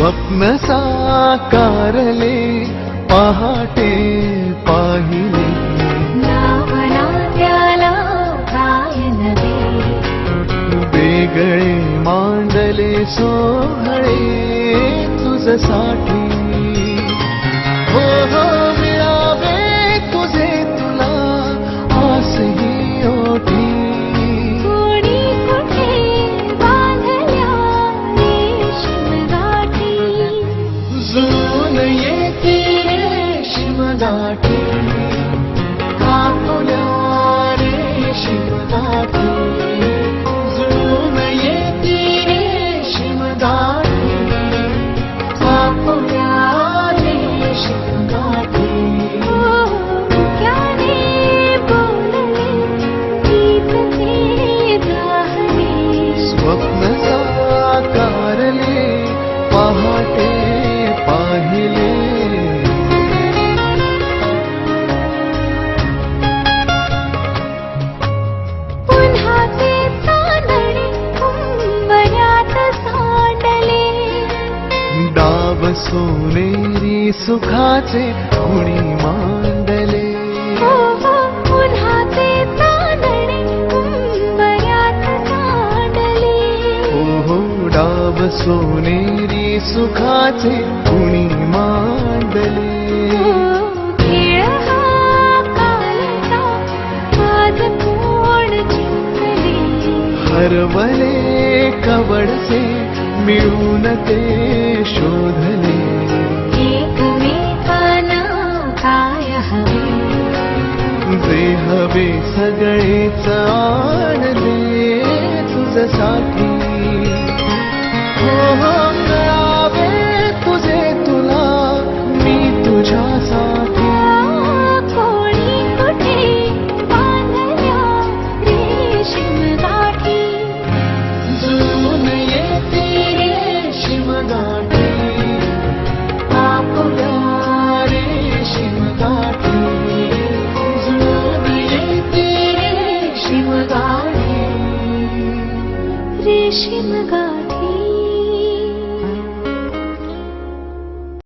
स्वप्न साकारले पहाटे पाहिले नावना त्याला काय नवे वेगळे मांडले सोहळे तुझसाठी हो हो मिळावे तुझे तुला आसही ओठी कोणी कुठे बांधल्या रेशीम गाठी जुळून येते रेशीम गाठी कापुल्या रेशीम गाठी जुळून येते रेशीम गाठी कापुल्या रेशीम गाठी मुक्याने बोलले गीत ते गाहले स्वप्न साकारले पहाटे पाहिले पुन्हा ते चांदणे उंबऱ्यात सांडले डाव सोनेरी सुखाचे कुणी मांडले हो हो पुन्हा ते चांदणे उंबऱ्यात सांडले हो हो डाव सोनेरी सुखाचे कुणी मांडले खेळ हा कालचा आज कोण जिंकले हरवले कवडसे मिळून ते शोधले एकमेकांना काय हवे जे हवे सगळेच आणले तुझ्यासाठी